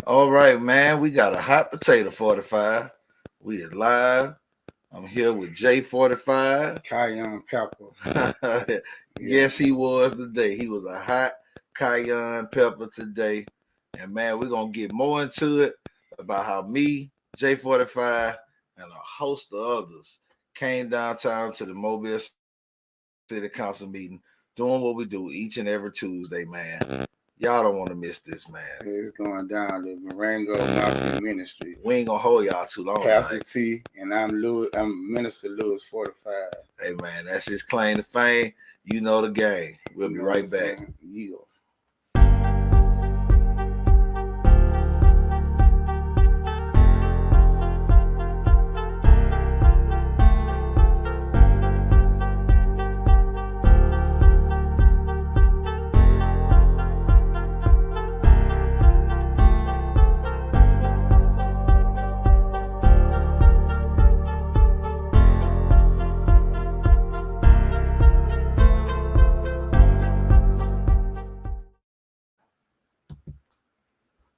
All right, man. We got a hot potato 45. We is live. I'm here with J45. Cayenne pepper. Yes, he was today. He was a hot cayenne pepper today. And man, we're gonna get more into it about how me, J45, and a host of others came downtown to the Mobile City Council meeting, doing what we do each and every Tuesday, man. Y'all don't want to miss this, man. It's going down to Marengo Mountain Ministry. We ain't gonna hold y'all too long. Pastor T, and I'm Minister Lewis 45. Hey man, that's his claim to fame. You know the game. We'll be right back. Yeah.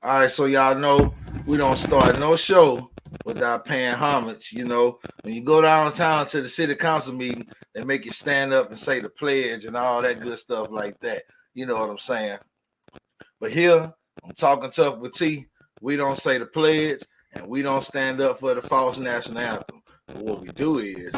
All right, so y'all know we don't start no show without paying homage. You know, when you go downtown to the city council meeting, they make you stand up and say the pledge and all that good stuff like that. You know what I'm saying? But here, I'm talking tough with T. We don't say the pledge and we don't stand up for the false national anthem. But what we do is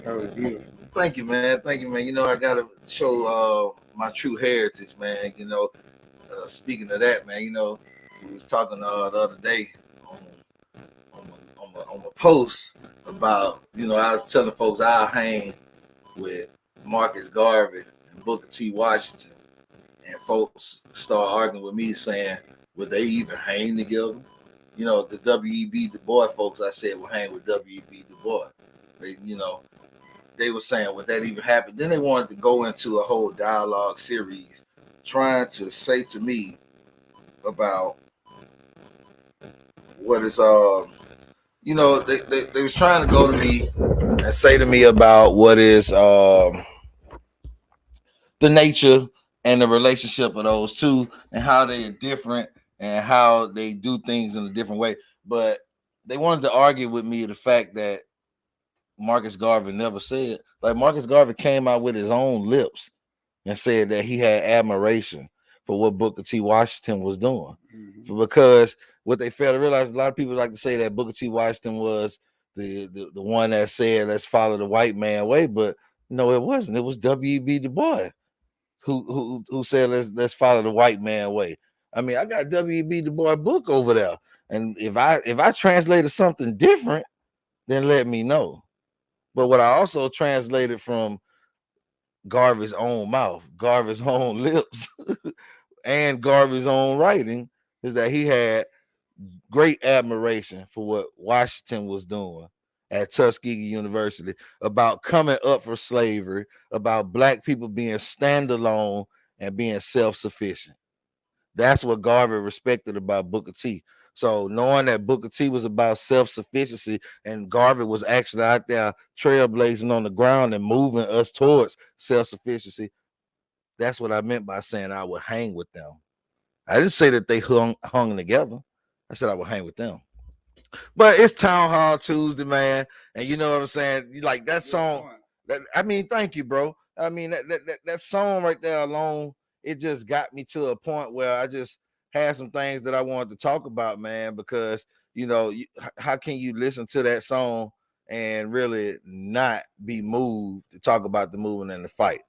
That was beautiful. Thank you, man. Thank you, man. You know, I gotta show my true heritage, man. You know, speaking of that, man, you know, we was talking the other day on a post about, you know, I was telling folks I'll hang with Marcus Garvey and Booker T. Washington, and folks start arguing with me saying, would they even hang together? You know, the W.E.B. Du Bois folks, I said, will hang with W.E.B. Du Bois. They, you know, they were saying, would that even happen? Then they wanted to go into a whole dialogue series trying to say to me about what is, you know, they was trying to go to me and say to me about what is the nature and the relationship of those two and how they are different and how they do things in a different way. But they wanted to argue with me the fact that Marcus Garvey never said, like Marcus Garvey came out with his own lips and said that he had admiration for what Booker T. Washington was doing. Mm-hmm. Because what they fail to realize, a lot of people like to say that Booker T. Washington was the one that said, let's follow the white man way, but no, it wasn't. It was W.E.B. Du Bois who said, let's follow the white man way. I mean, I got W.E.B. Du Bois book over there. And if I translated something different, then let me know. But what I also translated from Garvey's own mouth, Garvey's own lips, and Garvey's own writing is that he had great admiration for what Washington was doing at Tuskegee University about coming up for slavery, about black people being standalone and being self-sufficient. That's what Garvey respected about Booker T. So knowing that Booker T was about self-sufficiency and Garvey was actually out there trailblazing on the ground and moving us towards self-sufficiency, that's what I meant by saying I would hang with them. I didn't say that they hung together. I said I would hang with them. But it's Townhall Tuesday, man. And you know what I'm saying? You like that song. I mean, thank you, bro. I mean, that song right there alone it just got me to a point where I just had some things that I wanted to talk about, man, because how can you listen to that song and really not be moved to talk about the movement and the fight?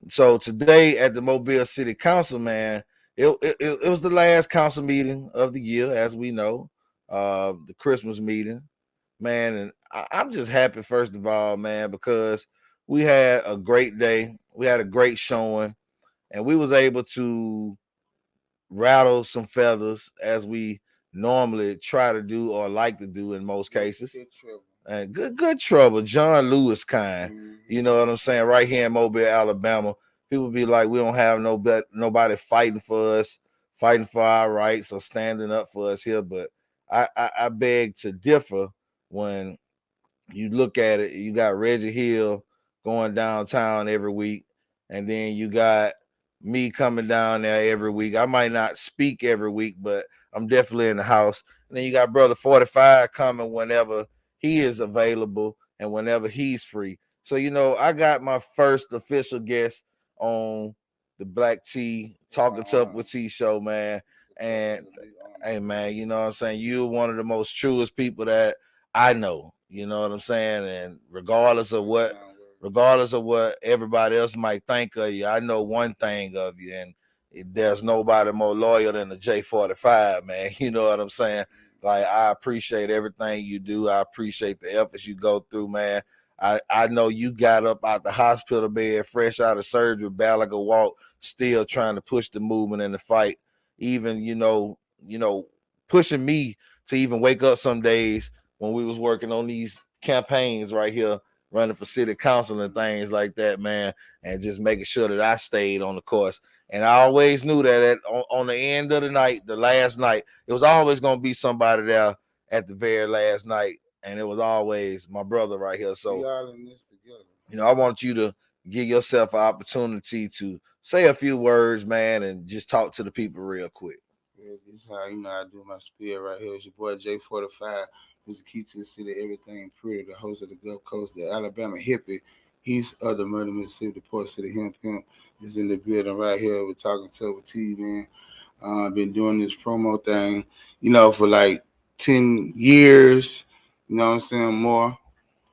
So today at the Mobile City Council, man, it was the last council meeting of the year, as we know, the Christmas meeting, man, and I'm just happy first of all, man, because we had a great day, we had a great showing, and we was able to rattle some feathers as we normally try to do or like to do in most cases. And good trouble, John Lewis kind. You know what I'm saying? Right here in Mobile, Alabama, people be like, we don't have nobody fighting for us, fighting for our rights or standing up for us here. But I beg to differ when you look at it. You got Reggie Hill going downtown every week, and then you got me coming down there every week. I might not speak every week, but I'm definitely in the house. And then you got Brother 45 coming whenever he is available and whenever he's free. So, I got my first official guest on the Black T Talkin Tough with T show, man. And hey, man, you know what I'm saying? You're one of the most truest people that I know. You know what I'm saying? And regardless of what everybody else might think of you, I know one thing of you, and there's nobody more loyal than the J45, man. You know what I'm saying? Like, I appreciate everything you do. I appreciate the efforts you go through, man. I know you got up out the hospital bed, fresh out of surgery, barely could walk, still trying to push the movement and the fight. Even, pushing me to even wake up some days when we was working on these campaigns right here, running for city council and things like that, man, and just making sure that I stayed on the course. And I always knew that on the end of the night, the last night, it was always going to be somebody there at the very last night. And it was always my brother right here. So, we all in this together. I want you to give yourself an opportunity to say a few words, man, and just talk to the people real quick. Yeah, this is how I do my spiel right here. It's your boy J45. Who's the key to the city, everything pretty, the host of the Gulf Coast, the Alabama hippie, east of the murder Mississippi, the port city hemp pimp is in the building right here. We're talking to with T, man. Been doing this promo thing, for like 10 years, you know what I'm saying, more.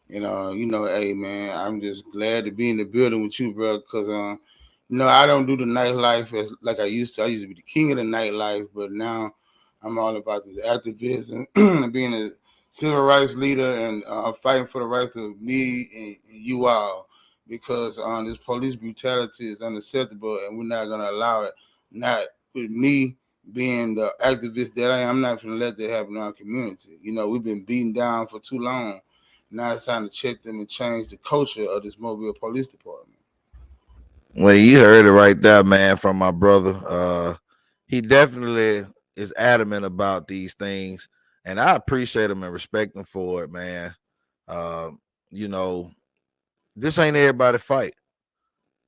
Hey man, I'm just glad to be in the building with you, bro, because I don't do the nightlife as like I used to. I used to be the king of the nightlife, but now I'm all about this activism and being a civil rights leader and fighting for the rights of me and you all, because this police brutality is unacceptable and we're not gonna allow it. Not with me being the activist that I am, I'm not gonna let that happen in our community. We've been beaten down for too long. Now it's time to check them and change the culture of this Mobile Police Department. Well, you heard it right there, man, from my brother. He definitely is adamant about these things, and I appreciate him and respect him for it, man. Uh, you know, this ain't everybody fight,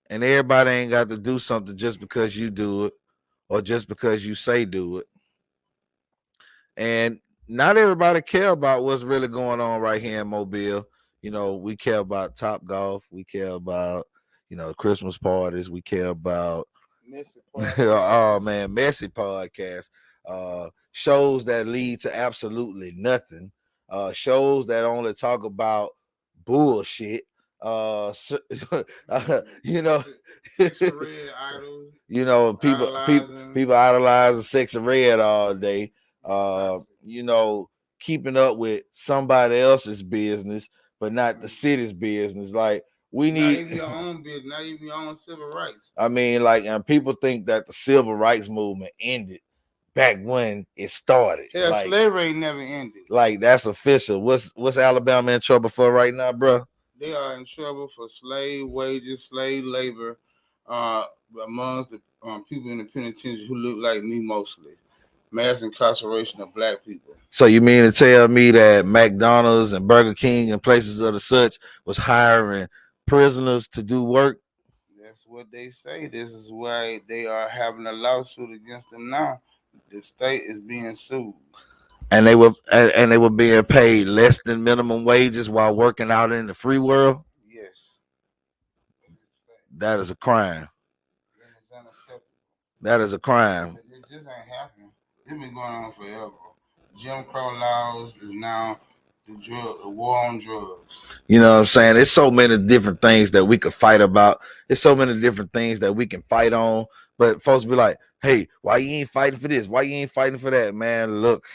and everybody ain't got to do something just because you do it or just because you say do it. And not everybody care about what's really going on right here in Mobile. We care about Top Golf. We care about, Christmas parties. We care about oh man, messy podcast. Shows that lead to absolutely nothing. Shows that only talk about bullshit. You know, people idolizing Sexy Red all day. Keeping up with somebody else's business, but not the city's business. Like, we need not even your own business, not even your own civil rights. I mean, like, and people think that the civil rights movement ended back when it started. Yeah, like, slavery never ended. Like, that's official. What's Alabama in trouble for right now, bro? They are in trouble for slave wages, slave labor, amongst the people in the penitentiary who look like me mostly. Mass incarceration of black people. So you mean to tell me that McDonald's and Burger King and places of the such was hiring prisoners to do work? That's what they say. This is why they are having a lawsuit against them now. The state is being sued. And they were being paid less than minimum wages while working out in the free world? Yes. That is a crime. And it's unacceptable. That is a crime. It just ain't happening. It's been going on forever. Jim Crow laws is now the war on drugs. You know what I'm saying? There's so many different things that we could fight about. There's so many different things that we can fight on. But folks be like, hey, why you ain't fighting for this? Why you ain't fighting for that? Man, look,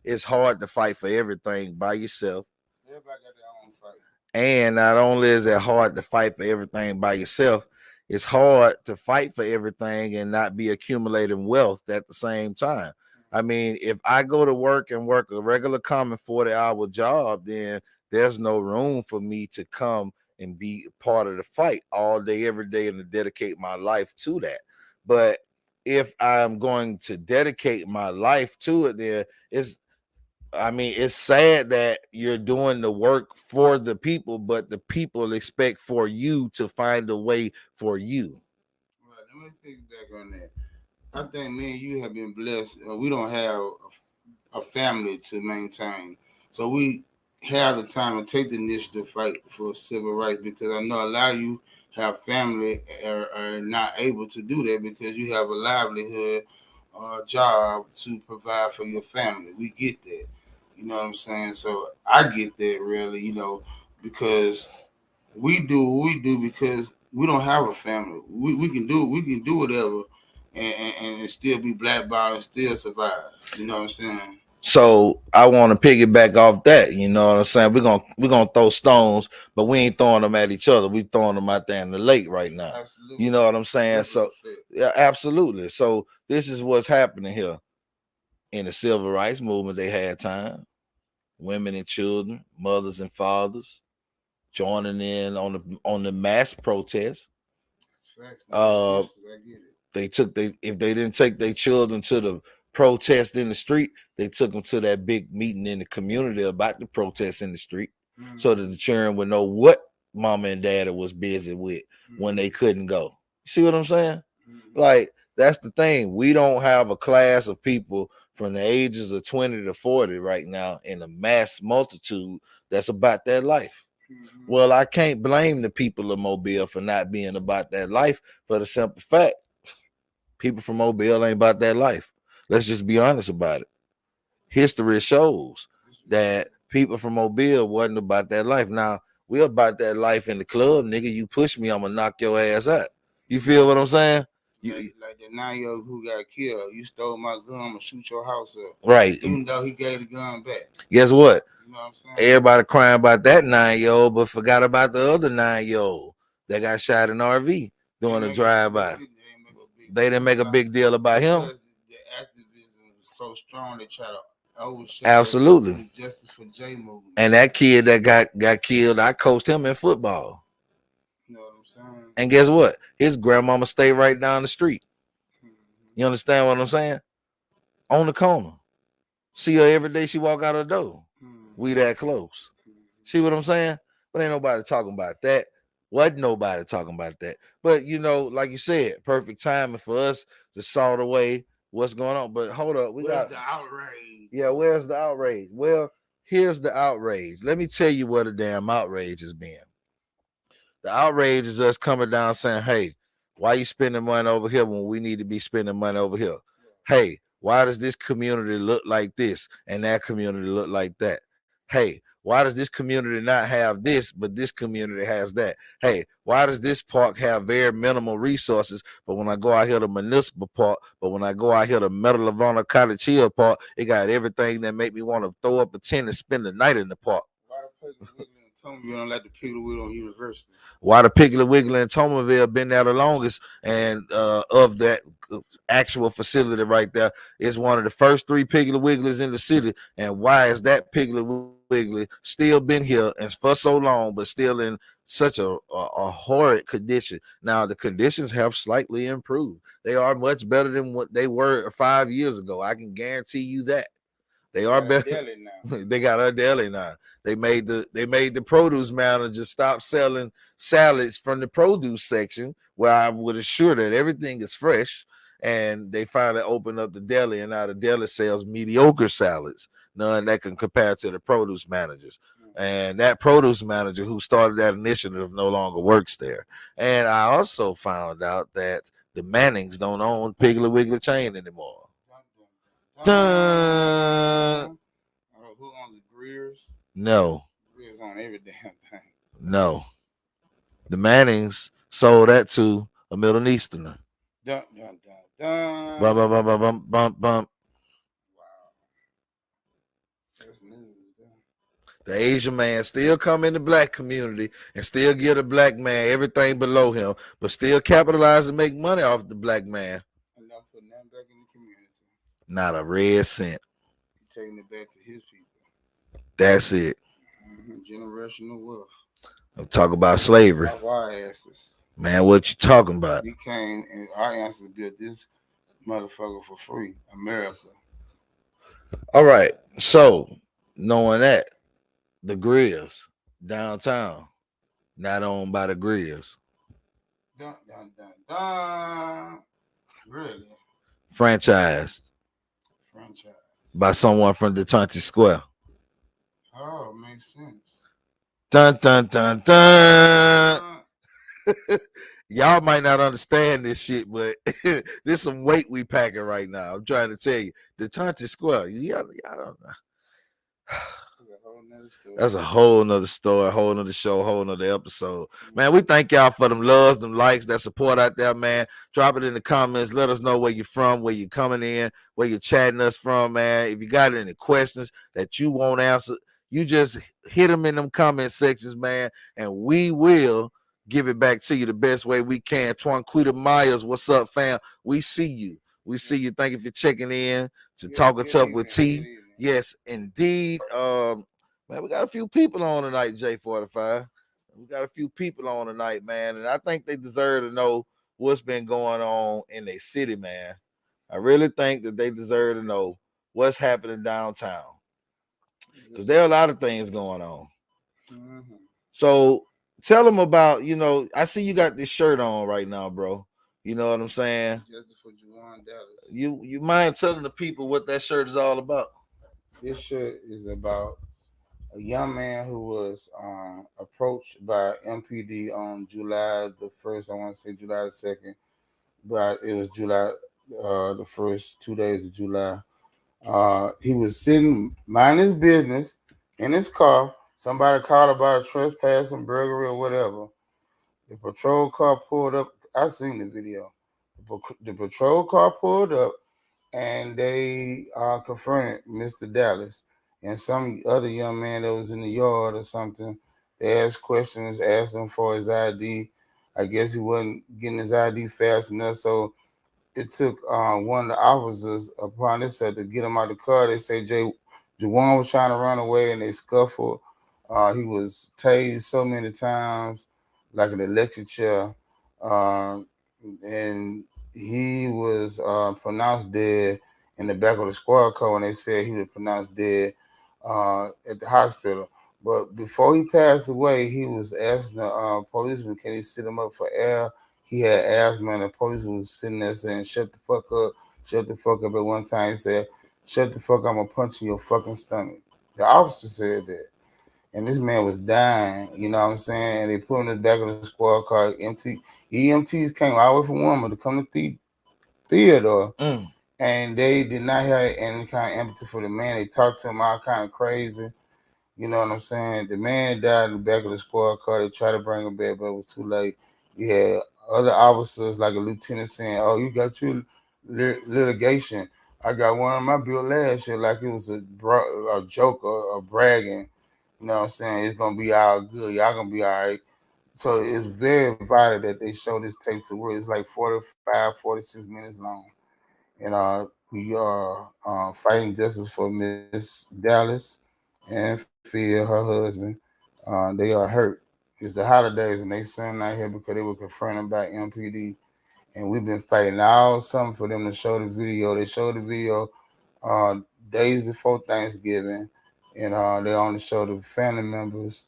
it's hard to fight for everything by yourself. Everybody got their own fight. And not only is it hard to fight for everything by yourself, it's hard to fight for everything and not be accumulating wealth at the same time. I mean, if I go to work and work a regular common 40-hour job, then there's no room for me to come and be part of the fight all day, every day, and to dedicate my life to that. But if I'm going to dedicate my life to it, then it's sad that you're doing the work for the people, but the people expect for you to find a way for you. Right, let me piggyback on that. I think me and you have been blessed. We don't have a family to maintain, so we have the time to take the initiative to fight for civil rights. Because I know a lot of you have family are not able to do that because you have a livelihood job to provide for your family. We get that. You know what I'm saying? So I get that really, because we do what we do because we don't have a family. We can do whatever and still be blackballed and still survive. You know what I'm saying? So I want to piggyback off that. You know what I'm saying? We're gonna throw stones, but we ain't throwing them at each other. We throwing them out there in the lake right now. Absolutely. You know what I'm saying? So yeah, absolutely. So this is what's happening here in the civil rights movement. They had time, women and children, mothers and fathers, joining in on the mass protest. I get it. If they didn't take their children to the protest in the street, they took them to that big meeting in the community about the protest in the street, so that the children would know what mama and daddy was busy with when they couldn't go. You see what I'm saying? Like, that's the thing. We don't have a class of people from the ages of 20 to 40 right now in a mass multitude that's about that life. Well, I can't blame the people of Mobile for not being about that life, for the simple fact people from Mobile ain't about that life. Let's just be honest about it. History shows that people from Mobile wasn't about that life. Now, we're about that life in the club, nigga. You push me, I'm gonna knock your ass out. You feel what I'm saying? Like the 9-year-old who got killed. You stole my gun, I'm gonna shoot your house up. Right. Even though he gave the gun back. Guess what? You know what I'm saying? Everybody crying about that 9-year-old, but forgot about the other 9-year-old that got shot in RV doing a drive-by. They didn't make a big deal about him. The activism was so strong they try to overshadow Absolutely. the Justice for J movement. And that kid that got killed, I coached him in football. You know what I'm saying? And guess what? His grandmama stayed right down the street. You understand what I'm saying? On the corner. See her every day she walk out her door. We that close. See what I'm saying? But ain't nobody talking about that. Wasn't nobody talking about that. But like you said, perfect timing for us to sort away what's going on. But hold up, where's the outrage? Yeah, where's the outrage? Well, here's the outrage. Let me tell you what a damn outrage has been. The outrage is us coming down saying, hey, why you spending money over here when we need to be spending money over here? Hey, why does this community look like this and that community look like that? Hey, why does this community not have this, but this community has that? Hey, why does this park have very minimal resources, but when I go out here to Municipal Park, but when I go out here to Medal of Honor Cottage Hill Park, it got everything that make me want to throw up a tent and spend the night in the park. Why the Piggly Wiggly and Tomaville don't like the Piggly Wiggly on University? Why the Piggly Wiggly and Tomaville been there the longest, and of that actual facility right there is one of the first 3 Piggly Wigglies in the city. And why is that Piggly Wiggly still been here and for so long, but still in such a horrid condition? Now the conditions have slightly improved. They are much better than what they were 5 years ago. I can guarantee you that. They are better. They got a deli now. They made the produce manager stop selling salads from the produce section, where I would assure that everything is fresh. And they finally opened up the deli, and now the deli sells mediocre salads, none that can compare to the produce managers. And that produce manager who started that initiative no longer works there. And I also found out that The Mannings don't own Piggly Wiggly chain anymore. Dun, Dun. dun. Oh, who owns the Greers? No, Greers on every damn thing. no. The Mannings sold that to a Middle Easterner. Dun, dun, dun, dun. Bump, bump, bump, bump, bump, bump, bump. Wow. That's news. Dun. The Asian man still come in the black community and still give the black man everything below him, but still capitalize and make money off the black man. And not putting nothing back in the community. Not a red cent. He's taking it back to his people. That's it. Generational wealth. I'm talking about slavery. Off our asses. Man, what you talking about? We came and our ancestors built this motherfucker for free. America. All right. So, knowing that, the Grills downtown, not owned by the Grills. Dun, dun, dun, dun. Really? Franchised Franchise. by someone from Detonte Square. Oh, makes sense. Dun, dun, dun, dun. Y'all might not understand this shit, but there's some weight we packing right now. I'm trying to tell you. Detonte Square, y'all don't know. That's a whole nother story, a whole nother show, a whole nother episode. Man, we thank y'all for them loves, them likes, that support out there, man. Drop it in the comments. Let us know where you're from, where you're coming in, where you're chatting us from, man. If you got any questions that you won't answer, you just hit them in them comment sections, man, and we will give it back to you the best way we can. Twanquita Myers, what's up, fam? We see you. We see you. Thank you for checking in to Talkin Tough with T. Yes, indeed. Man, we got a few people on tonight, J45. We got a few people on tonight, man, and I think they deserve to know what's been going on in their city, man. I really think that they deserve to know what's happening downtown, because there are a lot of things going on. Mm-hmm. So tell them about, I see you got this shirt on right now, bro. You know what I'm saying? Just for Juwan Dallas. You mind telling the people what that shirt is all about? This shirt is about a young man who was approached by MPD on July the 1st. I want to say July the 2nd, but it was July the first 2 days of July. He was sitting, minding his business in his car. Somebody called about a trespassing, burglary, or whatever. The patrol car pulled up. I seen the video. The patrol car pulled up, and they confronted Mr. Dallas and some other young man that was in the yard or something. They asked questions, asked him for his ID. I guess he wasn't getting his ID fast enough, so it took one of the officers upon this to get him out of the car. They say Juwan was trying to run away, and they scuffled. He was tased so many times, like an electric chair, and he was pronounced dead in the back of the squad car when they said he was pronounced dead at the hospital. But before he passed away, he was asking the policeman, can he sit him up for air? He had asthma, and the policeman was sitting there saying, shut the fuck up, shut the fuck up. At one time, he said, shut the fuck up, I'm going to punch in your fucking stomach. The officer said that. And this man was dying, you know what I'm saying? And they put him in the back of the squad car. EMTs came all the way from Walmart to come to Theodore. And they did not have any kind of empathy for the man. They talked to him all kind of crazy. You know what I'm saying? The man died in the back of the squad car. They tried to bring him back, but it was too late. You had other officers, like a lieutenant, saying, oh, you got your litigation. I got one on my bill last year, like it was a joke or bragging. You know what I'm saying? It's going to be all good. Y'all going to be all right. So it's very vital that they show this tape to where it's like 45, 46 minutes long. And we are fighting justice for Miss Dallas and Phil, her husband. They are hurt. It's the holidays, and they sent out here because they were confronted by MPD. And we've been fighting all summer for them to show the video. They showed the video days before Thanksgiving, and they only showed the family members.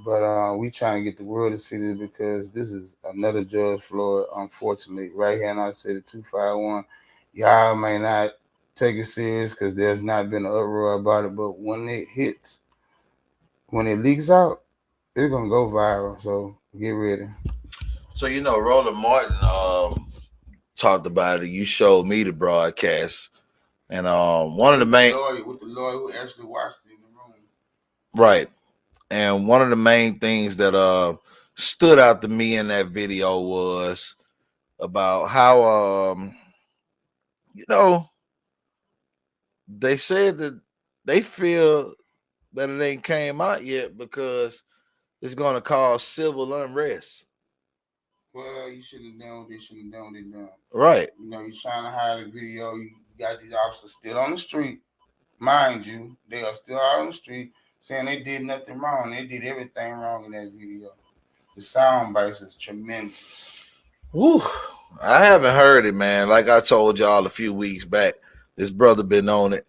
But we trying to get the world to see this because this is another George Floyd, unfortunately, right here in our city, 251. Y'all may not take it serious because there's not been an uproar about it, but when it hits, when it leaks out, it's gonna go viral. So get ready. So Roland Martin talked about it. You showed me the broadcast, and one of the main with the lawyer who actually watched it in the room. Right, and one of the main things that stood out to me in that video was about how you know, they said that they feel that it ain't came out yet because it's going to cause civil unrest. Well, you shouldn't have done what they shouldn't have done what they done. Right. You know, you're trying to hide a video. You got these officers still on the street. Mind you, they are still out on the street saying they did nothing wrong. They did everything wrong in that video. The sound bites is tremendous. Woo. I haven't heard it, man. Like I told y'all a few weeks back, this brother been on it.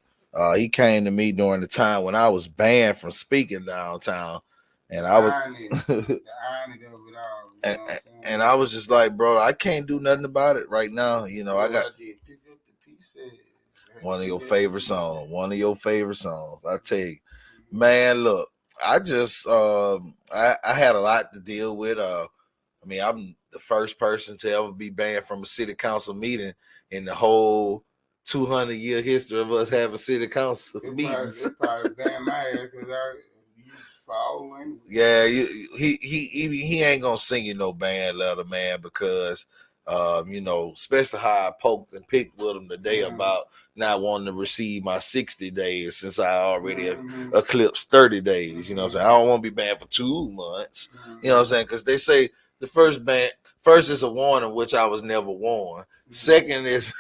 He came to me during the time when I was banned from speaking downtown. And I was the irony of it all. You know and I was just like, bro, I can't do nothing about it right now. You know, I got pick up the pieces. One of your favorite songs. One of your favorite songs. I tell you, man, look, I just I had a lot to deal with. I mean, I'm the first person to ever be banned from a city council meeting in the whole 200-year history of us having city council meetings. They probably banned my ass because I used foul language. Yeah, he ain't gonna sing you no band letter, man, because you know, especially how I poked and picked with him today about not wanting to receive my 60 days since I already eclipsed 30 days. You know what I'm saying? I don't want to be banned for 2 months. You know what I'm saying? Because they say the first is a warning, which I was never warned. Second is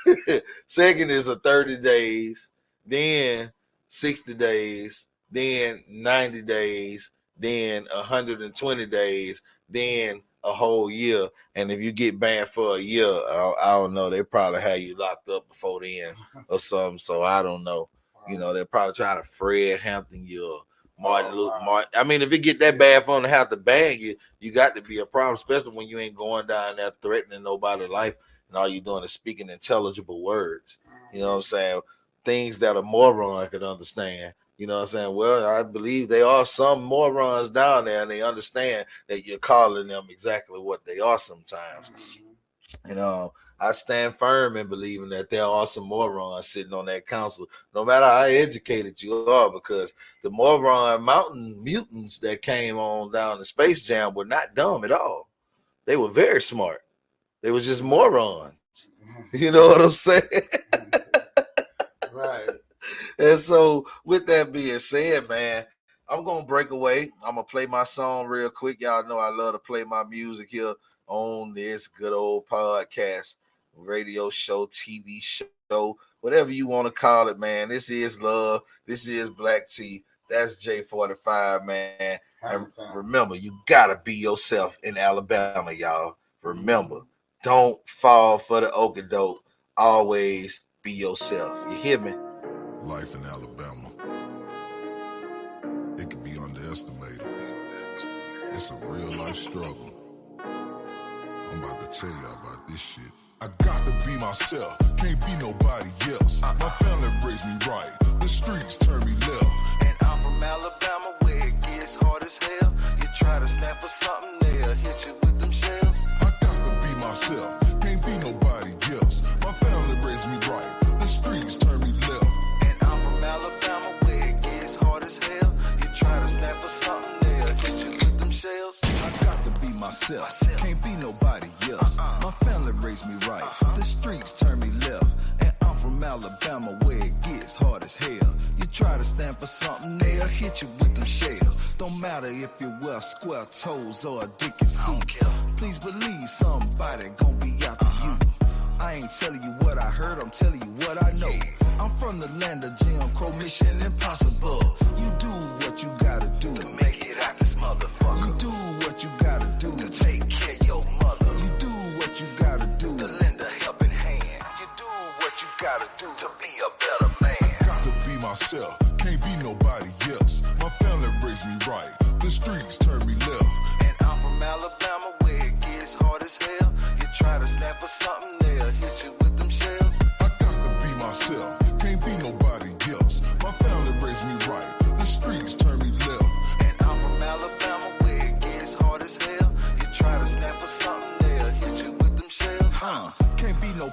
a 30 days, then 60 days, then 90 days, then 120 days, then a whole year. And if you get banned for a year, I don't know, they probably have you locked up before then or something. So I don't know. You know, they're probably trying to Fred Hampton you or Martin Luther Martin. I mean, if it get that bad for them to have to ban you, you got to be a problem, especially when you ain't going down there threatening nobody's life and all you're doing is speaking intelligible words. You know what I'm saying? Things that a moron could understand. You know what I'm saying? Well, I believe there are some morons down there and they understand that you're calling them exactly what they are sometimes. You know, I stand firm in believing that there are some morons sitting on that council, no matter how educated you are, because the moron mountain mutants that came on down the Space Jam were not dumb at all. They were very smart. They were just morons. You know what I'm saying? Right. And so, with that being said, man, I'm going to break away. I'm going to play my song real quick. Y'all know I love to play my music here on this good old podcast, radio show, TV show, whatever you want to call it, man. This is love. This is Black Tea. That's J45, man. And remember, you got to be yourself in Alabama, y'all. Remember, don't fall for the okie-doke. Always be yourself. You hear me? Life in Alabama, it can be underestimated. It's a real life struggle. I'm about to tell y'all about this shit. I got to be myself, can't be nobody else. My family raised me right, the streets turn me left. And I'm from Alabama where it gets hard as hell. You try to snap for something, they'll hit you with them shells. I got to be myself, can't be nobody else. My family raised me right, the streets turn me left. Alabama where it gets hard as hell. You try to snap for something, they'll hit you with them shells. I got to be myself, can't be nobody else. My family raised me right, the streets turn me left. And I'm from Alabama where it gets hard as hell. You try to stand for something, they'll hit you with them shells. Don't matter if you wear square toes or a dicky suit. Please believe somebody gon' be after you. I ain't telling you what I heard, I'm telling you what I know. I'm from the land of Jim Crow, Mission Impossible. You do what you gotta do to make it out this motherfucker. You do what you gotta do to take care of your mother. You do what you gotta do to lend a helping hand. You do what you gotta do to be a better man. I got to be myself, can't be nobody else. My family raised me right, the streets turn me left. And I'm from Alabama where it gets hard as hell. You try to snap for something, they'll hit you with them shells. I got to be myself, can't be nobody else. My family raised me right, the streets turn me left. And I'm from Alabama where it gets hard as hell. You try to snap for something, they'll hit you with them shells. Can't be no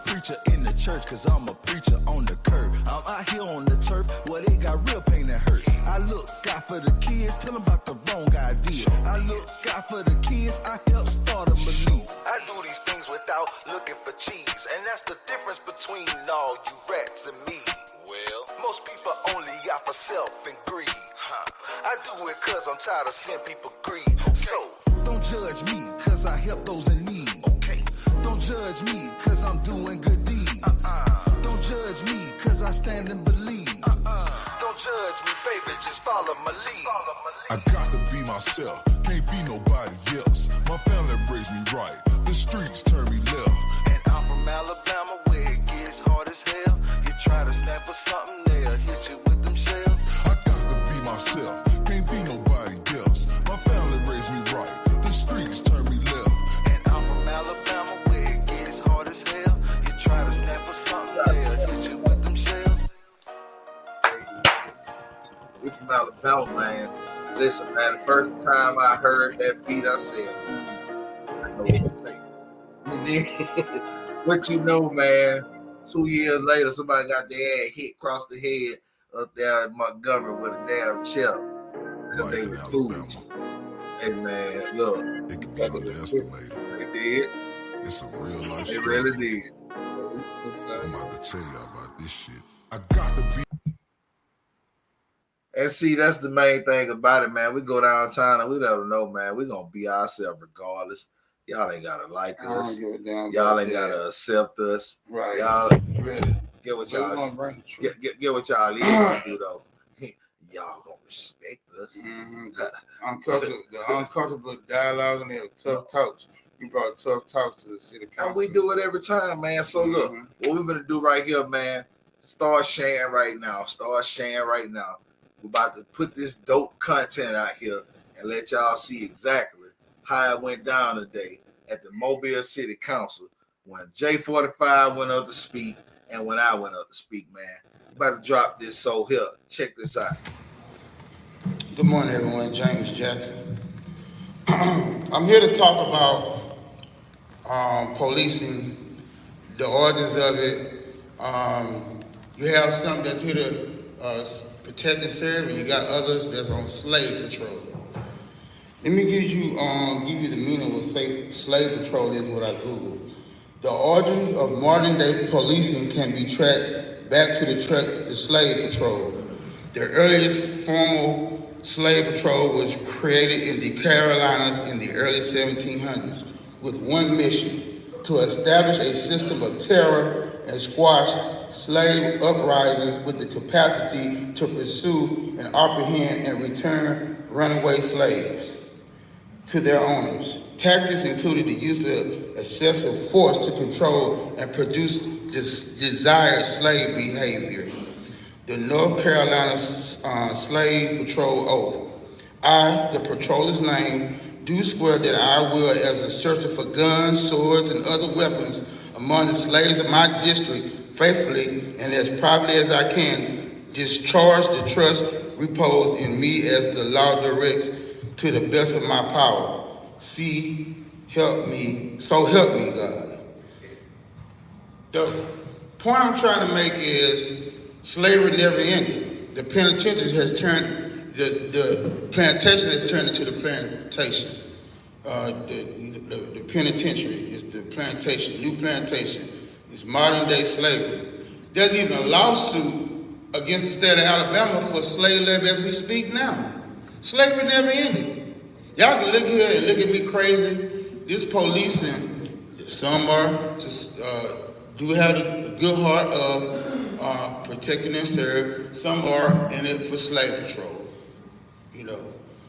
picture on the curb. I'm out here on the turf where they got real pain that hurt. I look out for the kids, tell them about the wrong idea. I look out for the kids, I help start them believe. I do these things without looking for cheese, and that's the difference between all you rats and me. Well, most people only out for self and greed. I do it cause I'm tired of seeing people greed. So, don't judge me cause I help those in need. Okay. Don't judge me cause I'm doing good deeds. Don't judge me cause I stand and believe. Don't judge me, baby, just follow my lead. I got to be myself, can't be nobody else. My family raised me right, the streets turn me left. And I'm from Alabama where it gets hard as hell. You try to snap for something, they'll hit you with them shells. I got to be myself, can't be nobody else. My family raised me right, the streets turn me left. And I'm from Alabama where it gets hard as hell. You try to snap for something, they'll hit you with them shells. We from Alabama, man. Listen, man, the first time I heard that beat, I said, I know what to say. And then, what you know, man, 2 years later, somebody got their ass hit across the head up there in Montgomery with a damn shell. Because they Life in was Alabama, fools. Hey, man, look. it can be underestimated. They did. It's a real life They struggle. really did. I'm about to tell y'all about this shit. I got to be. And see, that's the main thing about it, man. We go downtown and we let them know, man, we're going to be ourselves regardless. Y'all ain't got to like I us. don't give a damn. Y'all about ain't got that. to accept us. Right. Y'all Really. get what We're y'all gonna bring the truth. get what y'all is gonna do though. Y'all gonna respect us. Mm-hmm. The uncomfortable dialogue and the tough talks. You brought tough talks to the city council. And we do it every time, man. So look, what we're gonna do right here, man. Start sharing right now. Start sharing right now. We're about to put this dope content out here and let y'all see exactly how it went down today at the Mobile City Council when J45 went up to speak and when I went up to speak, man. About to drop this, so here, check this out. Good morning, everyone. James Jackson. I'm here to talk about policing, the origins of it. You have some that's here to protect and serve, and you got others that's on slave patrol. Let me give you the meaning of what slave patrol is, what I Googled. The origins of modern day policing can be tracked back to the slave patrol. The earliest formal slave patrol was created in the Carolinas in the early 1700s with one mission: to establish a system of terror and squash slave uprisings with the capacity to pursue and apprehend and return runaway slaves to their owners. Tactics included the use of excessive force to control and produce desired slave behavior. The North Carolina Slave Patrol Oath. I, the patroller's name, do swear that I will, as a searcher for guns, swords, and other weapons among the slaves of my district, faithfully and as properly as I can, discharge the trust reposed in me as the law directs to the best of my power. Help me God. The point I'm trying to make is slavery never ended. The penitentiary has turned, the plantation has turned into the plantation. The penitentiary is the plantation, new plantation. It's modern day slavery. There's even a lawsuit against the state of Alabama for slave labor as we speak now. Slavery never ended. Y'all can look here and look at me crazy. This policing, some are do have a good heart of protecting and serve. Some are in it for slave patrol, you know.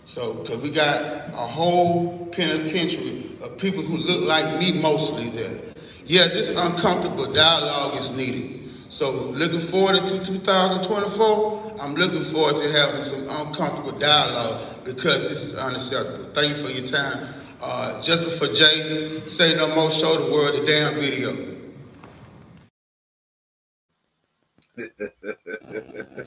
So, because we got a whole penitentiary of people who look like me mostly there. Yeah, this uncomfortable dialogue is needed. So, looking forward to 2024, I'm looking forward to having some uncomfortable dialogue because this is unacceptable. Thank you for your time. Justice for Jay, say no more, show the world the damn video.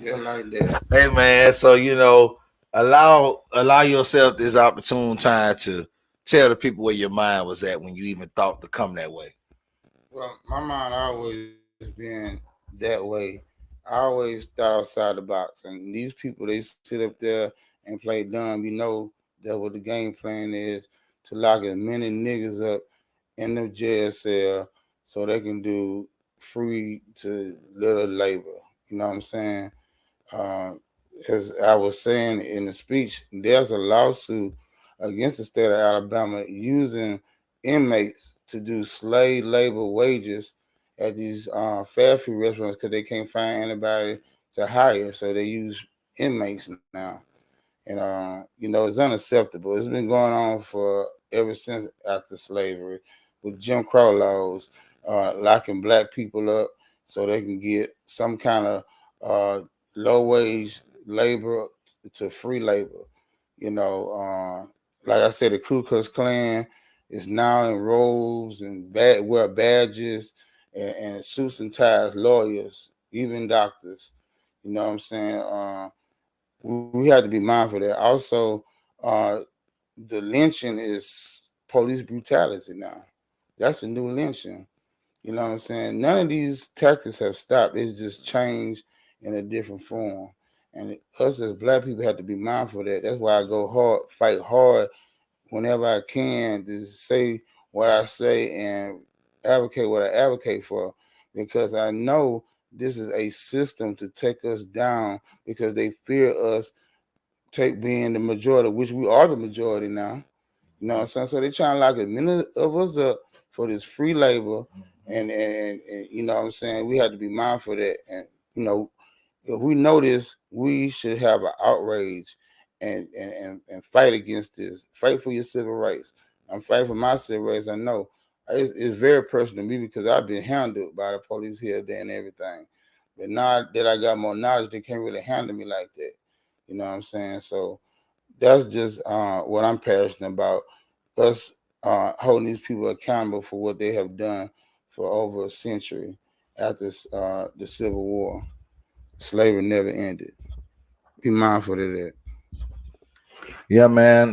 Yeah, like that. Hey man, so you know, allow yourself this opportune time to tell the people where your mind was at when you even thought to come that way. Well, my mind always been that way. I always thought outside the box. And these people, they sit up there and play dumb. You know that what the game plan is to lock as many niggas up in the jail cell so they can do free to little labor. You know what I'm saying? Uh, as I was saying in the speech, there's a lawsuit against the state of Alabama using inmates to do slave labor wages at these fast food restaurants because they can't find anybody to hire, so they use inmates now. And it's unacceptable. It's been going on for ever since after slavery, with Jim Crow laws, locking black people up so they can get some kind of uh, low wage labor to free labor. Like I said, the Ku Klux Klan is now in robes and wear badges and suits and ties, lawyers, even doctors. You know what I'm saying? We have to be mindful of that. Also, uh, the lynching is police brutality now. That's a new lynching. You know what I'm saying? None of these tactics have stopped. It's just changed in a different form. And us as black people have to be mindful of that. That's why I go hard, fight hard whenever I can to say what I say and advocate what I advocate for. Because I know this is a system to take us down because they fear us take being the majority, which we are the majority now. You know what I'm saying? So they're trying to lock as many of us up for this free labor. And you know what I'm saying? We have to be mindful of that. And, if we know this, we should have an outrage and fight against this. Fight for your civil rights. I'm fighting for my civil rights. I know it's very personal to me because I've been handled by the police here, there, and everything. But now that I got more knowledge, they can't really handle me like that. You know what I'm saying? So that's just what I'm passionate about. Us holding these people accountable for what they have done for over a century after the Civil War. Slavery never ended. Be mindful of that. Yeah, man.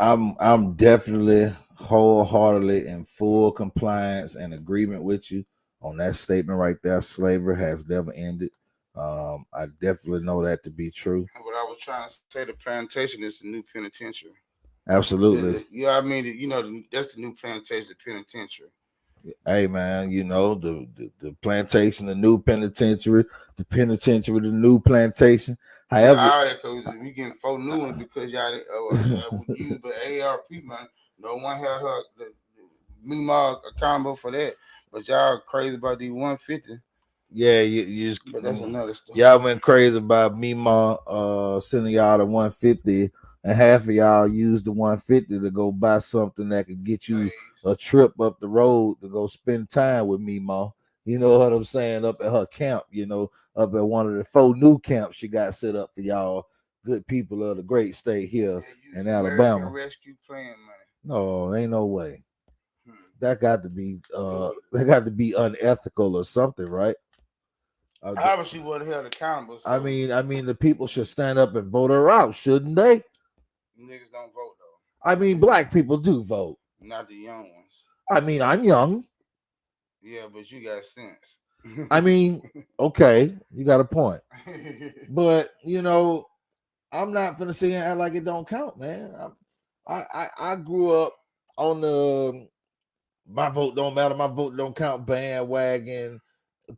I'm definitely wholeheartedly in full compliance and agreement with you on that statement right there. Slavery has never ended. I definitely know that to be true. And what I was trying to say, the plantation is the new penitentiary. Absolutely. Yeah, I mean, that's the new plantation, the penitentiary. Hey, man, the plantation, the new penitentiary, the penitentiary, the new plantation. However, all that because we getting 4 new ones because y'all would use the ARP man. No one had me accountable for that, but y'all crazy about the 150. Yeah, you just, but that's another story. Y'all went crazy about Mima sending y'all the 150, and half of y'all used the 150 to go buy something that could get you a trip up the road to go spend time with Mima. You know what I'm saying? Up at her camp, up at one of the 4 new camps she got set up for y'all good people of the great state here in Alabama. Rescue plan money. No, ain't no way. That got to be unethical or something, right? Obviously, wasn't held accountable. So. I mean, the people should stand up and vote her out, shouldn't they? Niggas don't vote though. I mean, black people do vote. Not the young ones. I mean, I'm young. Yeah, but you got sense. I mean, okay, you got a point. But I'm not finna sit and act like it don't count, man. I grew up on the my vote don't matter, my vote don't count bandwagon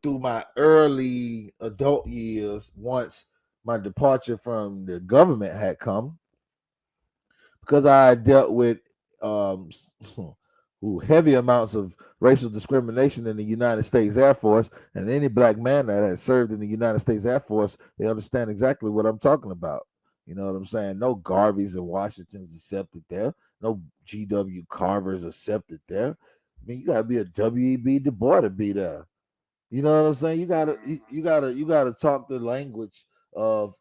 through my early adult years once my departure from the government had come, because I dealt with heavy amounts of racial discrimination in the United States Air Force, and any black man that has served in the United States Air Force, they understand exactly what I'm talking about. You know what I'm saying? No Garveys and Washingtons accepted there. No G.W. Carvers accepted there. I mean, you gotta be a W.E.B. Du Bois to be there. You know what I'm saying? You gotta talk the language of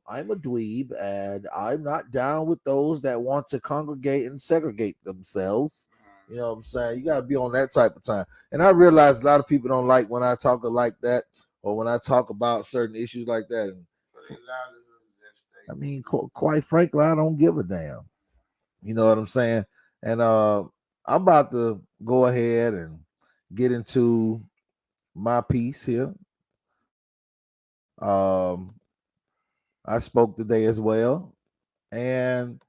I'm a dweeb and I'm not down with those that want to congregate and segregate themselves. You know what I'm saying? You gotta be on that type of time. And I realize a lot of people don't like when I talk like that or when I talk about certain issues like that. And I mean, quite frankly, I don't give a damn. You know what I'm saying? And I'm about to go ahead and get into my piece here. I spoke today as well, and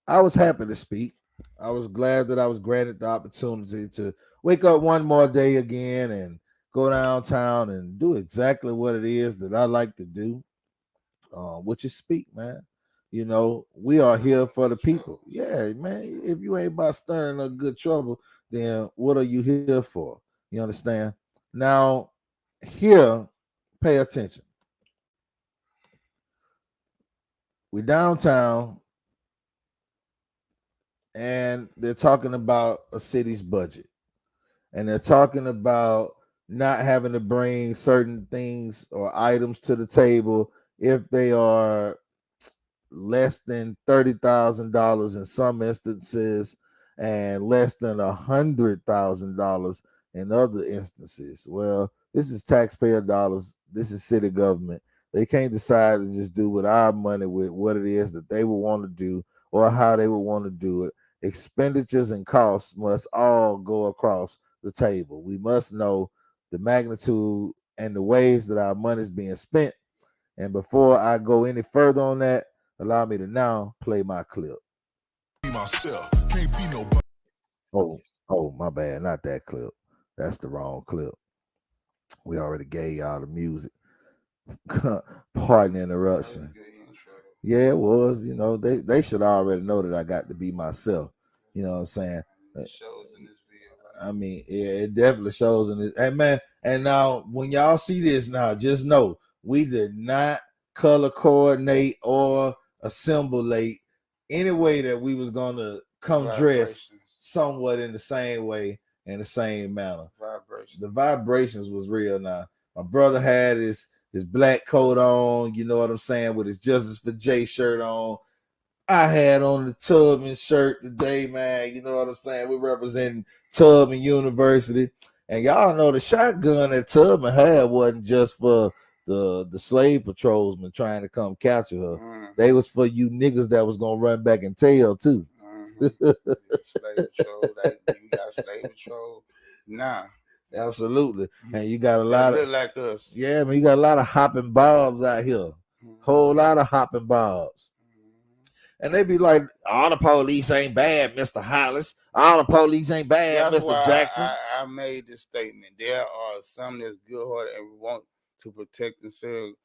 I was happy to speak. I was glad that I was granted the opportunity to wake up one more day again and go downtown and do exactly what it is that I like to do, which is speak, man. You know, we are here for the people. Yeah, man. If you ain't about stirring a good trouble, then what are you here for? You understand? Now, here, pay attention. We downtown, and they're talking about a city's budget, and they're talking about not having to bring certain things or items to the table if they are less than $30,000 in some instances, and less than $100,000 in other instances. Well, this is taxpayer dollars. This is city government. They can't decide to just do with our money with what it is that they would want to do or how they would want to do it. Expenditures and costs must all go across the table. We must know the magnitude and the ways that our money is being spent. And before I go any further on that, allow me to now play my clip. Myself, can't be nobody. Oh, my bad. Not that clip. That's the wrong clip. We already gave y'all the music. Pardon the interruption. Yeah, it was. You know, they should already know that I got to be myself. You know what I'm saying? I mean, yeah, it definitely shows in it. And man, and now when y'all see this now, just know we did not color coordinate or assimilate any way that we was gonna come dressed somewhat in the same way, in the same manner. The vibrations was real now. My brother had his black coat on, you know what I'm saying, with his Justice for Jay shirt on. I had on the Tubman shirt today, man. You know what I'm saying? We're representing Tubman University. And y'all know the shotgun that Tubman had wasn't just for the slave patrolsmen trying to come capture her. Mm-hmm. They was for you niggas that was gonna run back and tell too. Slave patrol, like we got slave patrol. Nah. Absolutely. And you got a lot look of like us. Yeah, man, you got a lot of hopping bobs out here. Whole lot of hopping bobs. And they be like, all the police ain't bad, Mr. Hollis. All the police ain't bad, That's Mr. why Jackson. I made this statement. There are some that's good-hearted and want to protect themselves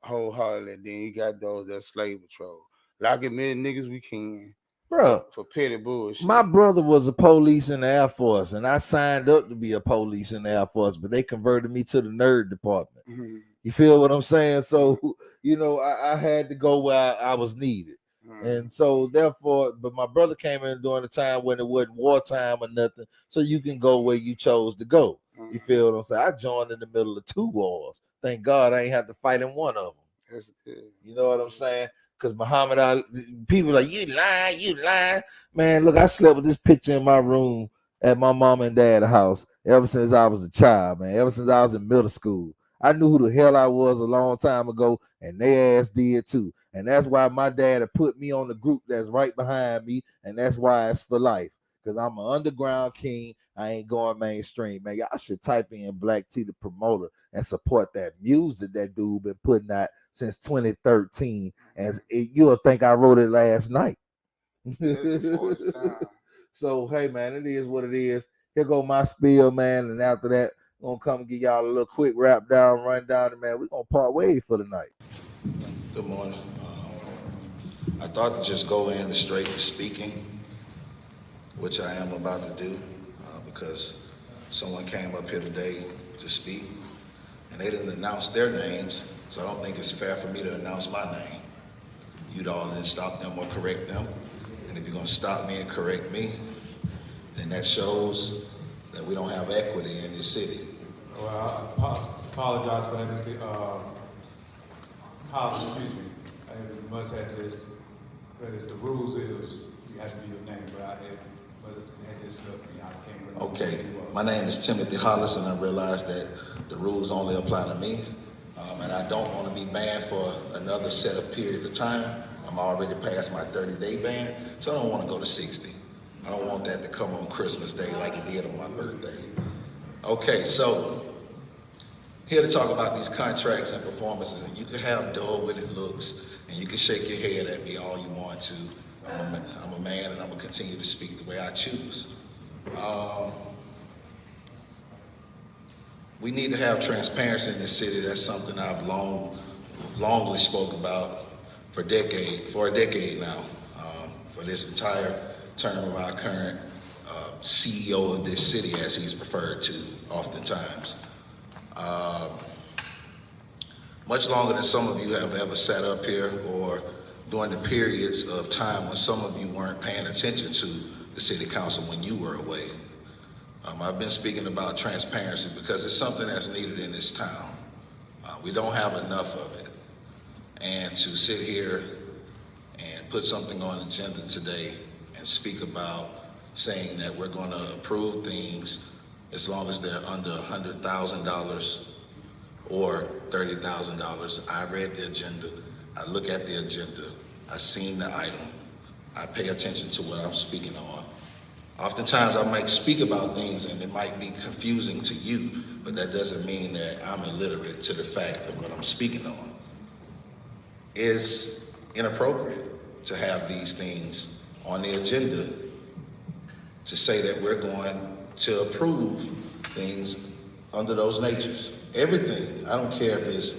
wholeheartedly. Then you got those that slave patrol. Like as many niggas we can. Bro, for petty bullshit. My brother was a police in the Air Force, and I signed up to be a police in the Air Force, but they converted me to the nerd department. Mm-hmm. You feel what I'm saying? So, you know, I had to go where I was needed. And so therefore, but my brother came in during the time when it wasn't wartime or nothing. So you can go where you chose to go. You feel what I'm saying? I joined in the middle of 2 wars. Thank God I ain't had to fight in one of them. That's good. You know what I'm saying? Because Muhammad Ali, people like, you lying. Man, look, I slept with this picture in my room at my mom and dad's house ever since I was a child, man. Ever since I was in middle school. I knew who the hell I was a long time ago, and their ass did too. And that's why my dad had put me on the group that's right behind me, and that's why it's for life. Because I'm an underground king. I ain't going mainstream, man. Y'all should type in Black T the Promoter and support that music that dude been putting out since 2013. And you'll think I wrote it last night. So, hey, man, it is what it is. Here go my spiel, man. And after that, I'm going to come give y'all a little quick run down, and man, we're going to part ways for the night. Good morning. I thought to just go in straight to speaking, which I am about to do, because someone came up here today to speak, and they didn't announce their names, so I don't think it's fair for me to announce my name. You'd all then stop them or correct them, and if you're going to stop me and correct me, then that shows that we don't have equity in this city. Well, I apologize for that, Mr. Excuse me. I must have this, but the rules is you have to be your name, but it just slipped me. I can't remember. Okay, my name is Timothy Hollis, and I realize that the rules only apply to me, and I don't want to be banned for another set of period of time. I'm already past my 30-day ban, so I don't want to go to 60. I don't want that to come on Christmas Day like it did on my birthday. Okay, so here to talk about these contracts and performances. And you can have dull-witted looks, and you can shake your head at me all you want to. I'm a man, and I'm gonna continue to speak the way I choose. We need to have transparency in this city. That's something I've longly spoke about for a decade now. For this entire term of our current CEO of this city, as he's referred to oftentimes. Much longer than some of you have ever sat up here, or during the periods of time when some of you weren't paying attention to the city council when you were away. I've been speaking about transparency because it's something that's needed in this town. We don't have enough of it. And to sit here and put something on the agenda today and speak about saying that we're going to approve things as long as they're under $100,000 or $30,000. I read the agenda, I look at the agenda, I've seen the item, I pay attention to what I'm speaking on. Oftentimes I might speak about things and it might be confusing to you, but that doesn't mean that I'm illiterate to the fact of what I'm speaking on. It's inappropriate to have these things on the agenda to say that we're going to approve things under those natures. Everything, I don't care if it's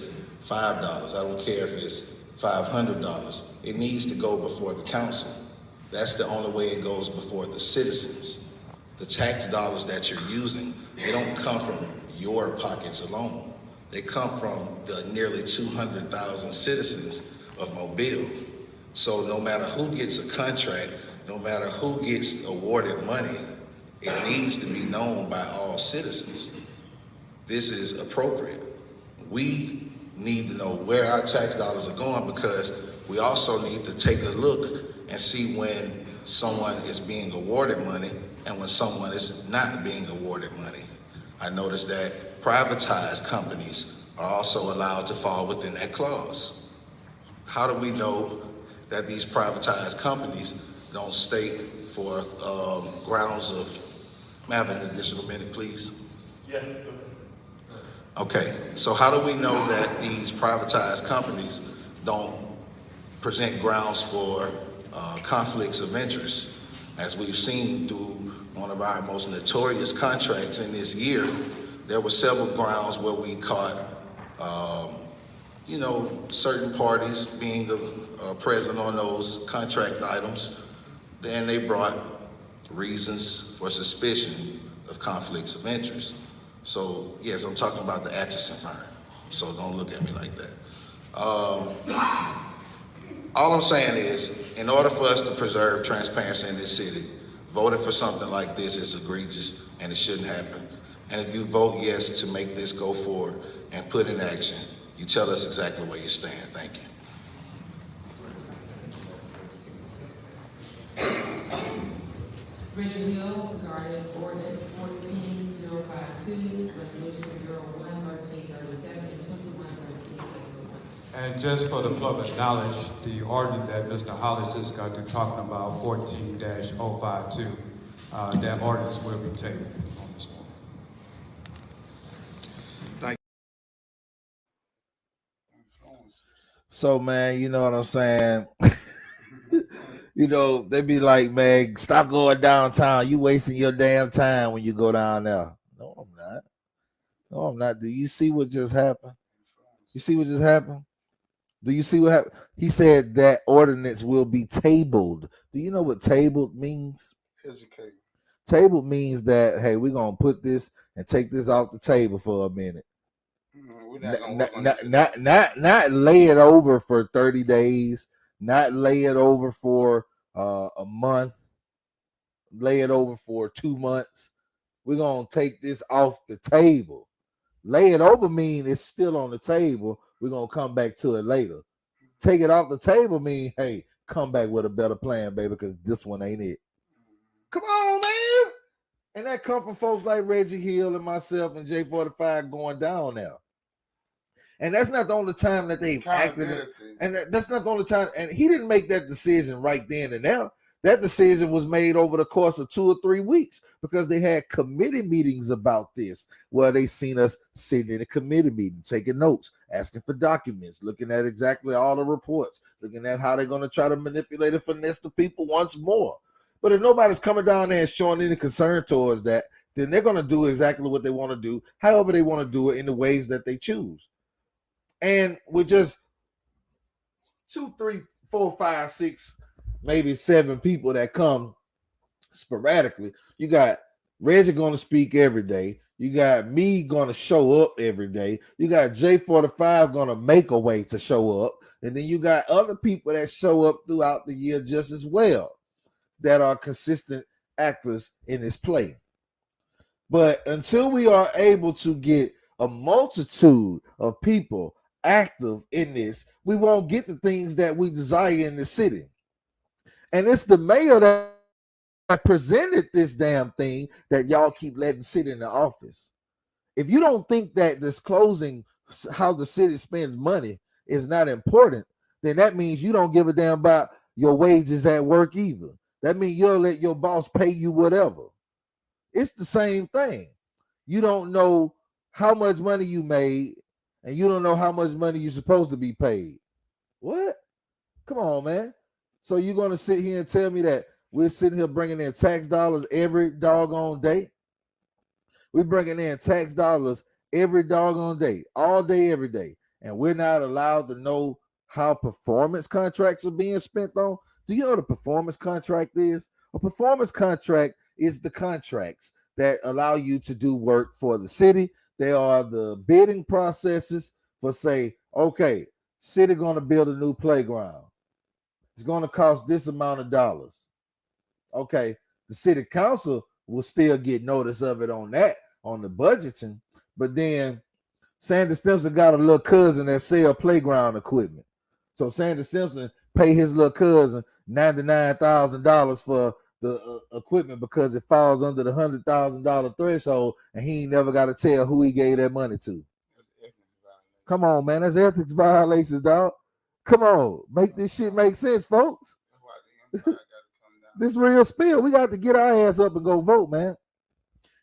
$5, I don't care if it's $500, it needs to go before the council. That's the only way it goes before the citizens. The tax dollars that you're using, they don't come from your pockets alone. They come from the nearly 200,000 citizens of Mobile. So no matter who gets a contract, no matter who gets awarded money, it needs to be known by all citizens. This is appropriate. We need to know where our tax dollars are going, because we also need to take a look and see when someone is being awarded money and when someone is not being awarded money. I noticed that privatized companies are also allowed to fall within that clause. How do we know that these privatized companies don't state for grounds of, may I have an additional minute, please? Yeah. Okay, so how do we know that these privatized companies don't present grounds for conflicts of interest? As we've seen through one of our most notorious contracts in this year, there were several grounds where we caught, certain parties being present on those contract items. Then they brought reasons for suspicion of conflicts of interest. So yes, I'm talking about the Atchison firm. So don't look at me like that. All I'm saying is, in order for us to preserve transparency in this city, voting for something like this is egregious and it shouldn't happen. And if you vote yes to make this go forward and put in action, you tell us exactly where you stand. Thank you. Richard Hill regarding ordinance 14052, resolution 011337 and 211371. And just for the public knowledge, the ordinance that Mr. Hollis just got to talking about, 14-052, that ordinance will be tabled on this morning. So, man, you know what I'm saying? They be like, man, stop going downtown. You wasting your damn time when you go down there. No, I'm not. No, I'm not. Do you see what just happened? You see what just happened? Do you see what happened? He said that ordinance will be tabled. Do you know what tabled means? Educate. Tabled means that, hey, we're going to put this and take this off the table for a minute. Not lay it over for 30 days, not lay it over for a month, lay it over for 2 months. We're going to take this off the table. Lay it over mean it's still on the table. We're going to come back to it later. Take it off the table mean, hey, come back with a better plan, baby, because this one ain't it. Come on, man. And that come from folks like Reggie Hill and myself and J45 going down there. And that's not the only time that they've acted. And that's not the only time. And he didn't make that decision right then and there. That decision was made over the course of 2 or 3 weeks because they had committee meetings about this, where they seen us sitting in a committee meeting, taking notes, asking for documents, looking at exactly all the reports, looking at how they're going to try to manipulate and finesse the people once more. But if nobody's coming down there and showing any concern towards that, then they're going to do exactly what they want to do, however they want to do it, in the ways that they choose. And with just 2, 3, 4, 5, 6, maybe 7 people that come sporadically, you got Reggie going to speak every day. You got me going to show up every day. You got J45 going to make a way to show up. And then you got other people that show up throughout the year just as well, that are consistent actors in this play. But until we are able to get a multitude of people active in this, we won't get the things that we desire in the city. And it's the mayor that presented this damn thing that y'all keep letting sit in the office. If you don't think that disclosing how the city spends money is not important, then that means you don't give a damn about your wages at work either. That means you'll let your boss pay you whatever. It's the same thing. You don't know how much money you made, and you don't know how much money you're supposed to be paid. What? Come on, man. So you're going to sit here and tell me that we're sitting here bringing in tax dollars every doggone day? We're bringing in tax dollars every doggone day, all day, every day. And we're not allowed to know how performance contracts are being spent on. Do you know what a performance contract is? A performance contract is the contracts that allow you to do work for the city. They are the bidding processes for, say, okay, city going to build a new playground. It's going to cost this amount of dollars. Okay, the city council will still get notice of it on that, on the budgeting. But then Sandy Simpson got a little cousin that sell playground equipment. So Sandy Simpson pay his little cousin $99,000 for the equipment because it falls under the $100,000 threshold, and he ain't never got to tell who he gave that money to. Come on, man, that's ethics violations, dog. Come on, make this shit make sense, folks. This real spill. We got to get our ass up and go vote, man.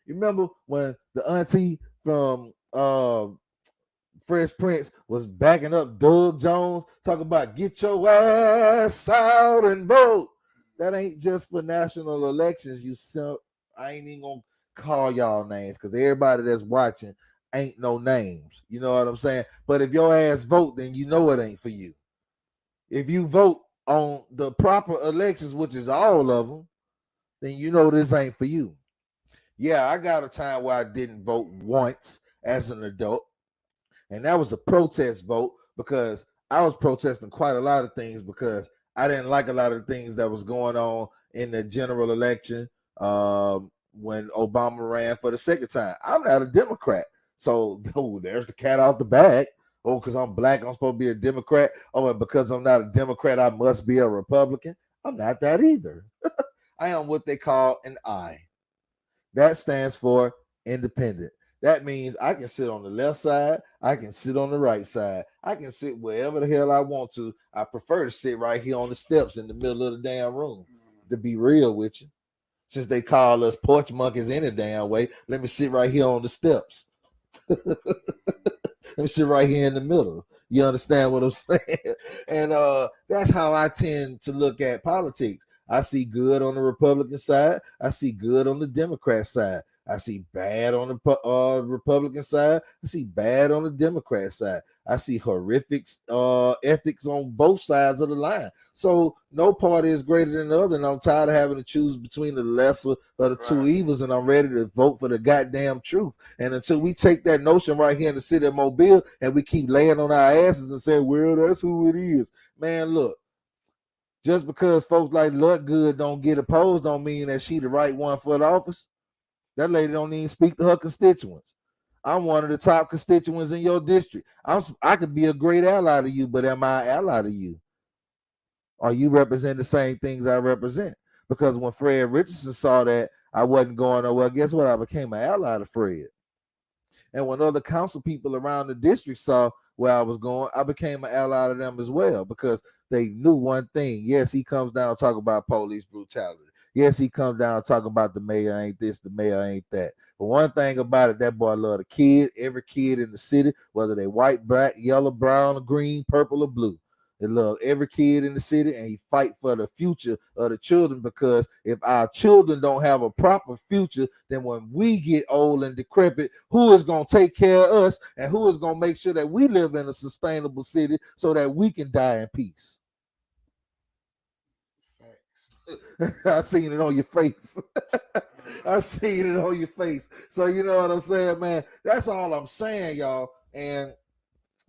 You remember when the auntie from Fresh Prince was backing up Doug Jones, talking about get your ass out and vote? That ain't just for national elections. I ain't even gonna call y'all names because everybody that's watching ain't no names. You know what I'm saying? But if your ass vote, then you know it ain't for you. If you vote on the proper elections, which is all of them, then you know this ain't for you. Yeah, I got a time where I didn't vote once as an adult, and that was a protest vote because I was protesting quite a lot of things because I didn't like a lot of the things that was going on in the general election when Obama ran for the second time. I'm not a Democrat, so there's the cat out the bag. Oh, because I'm black, I'm supposed to be a Democrat. Oh, and because I'm not a Democrat, I must be a Republican. I'm not that either. I am what they call an I. That stands for independent. That means I can sit on the left side. I can sit on the right side. I can sit wherever the hell I want to. I prefer to sit right here on the steps in the middle of the damn room, to be real with you. Since they call us porch monkeys any damn way, let me sit right here on the steps. Let me sit right here in the middle. You understand what I'm saying? And that's how I tend to look at politics. I see good on the Republican side. I see good on the Democrat side. I see bad on the Republican side. I see bad on the Democrat side. I see horrific ethics on both sides of the line. So no party is greater than the other, and I'm tired of having to choose between the lesser of the two evils, and I'm ready to vote for the goddamn truth. And until we take that notion right here in the city of Mobile and we keep laying on our asses and saying, well, that's who it is. Man, look, just because folks like Lookgood don't get opposed don't mean that she the right one for the office. That lady don't even speak to her constituents. I'm one of the top constituents in your district. I could be a great ally to you, but am I an ally to you? Or you represent the same things I represent? Because when Fred Richardson saw that I wasn't going nowhere, guess what? I became an ally to Fred. And when other council people around the district saw where I was going, I became an ally to them as well because they knew one thing. Yes, he comes down talking about police brutality. Yes, he comes down talking about the mayor ain't this, the mayor ain't that. But one thing about it, that boy love the kid, every kid in the city, whether they white, black, yellow, brown, or green, purple, or blue. They love every kid in the city, and he fight for the future of the children, because if our children don't have a proper future, then when we get old and decrepit, who is going to take care of us, and who is going to make sure that we live in a sustainable city so that we can die in peace? I seen it on your face. I seen it on your face. So you know what I'm saying, man? That's all I'm saying, y'all. And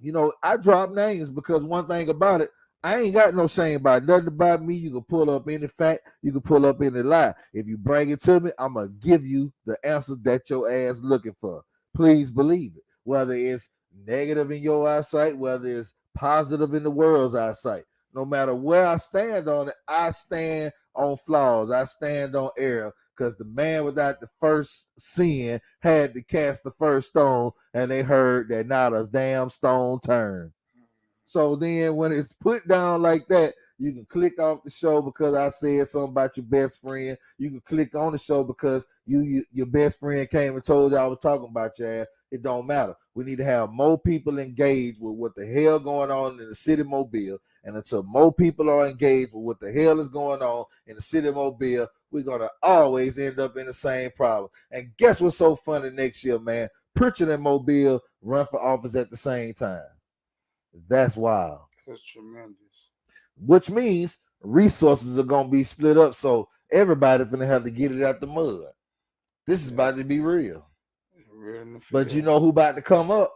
you know, I drop names because one thing about it, I ain't got no shame about nothing about me. You can pull up any fact, you can pull up any lie. If you bring it to me, I'm gonna give you the answer that your ass looking for. Please believe it. Whether it's negative in your eyesight, whether it's positive in the world's eyesight. No matter where I stand on it, I stand on flaws. I stand on error. Because the man without the first sin had to cast the first stone, and they heard that not a damn stone turned. So then when it's put down like that, you can click off the show because I said something about your best friend. You can click on the show because your best friend came and told you I was talking about your ass. It don't matter. We need to have more people engaged with what the hell going on in the city of Mobile. And until more people are engaged with what the hell is going on in the city of Mobile, we're going to always end up in the same problem. And guess what's so funny next year, man? Pritchard and Mobile run for office at the same time. That's wild. That's tremendous. Which means resources are going to be split up. So everybody's going to have to get it out the mud. This is about to be real. But you know who about to come up?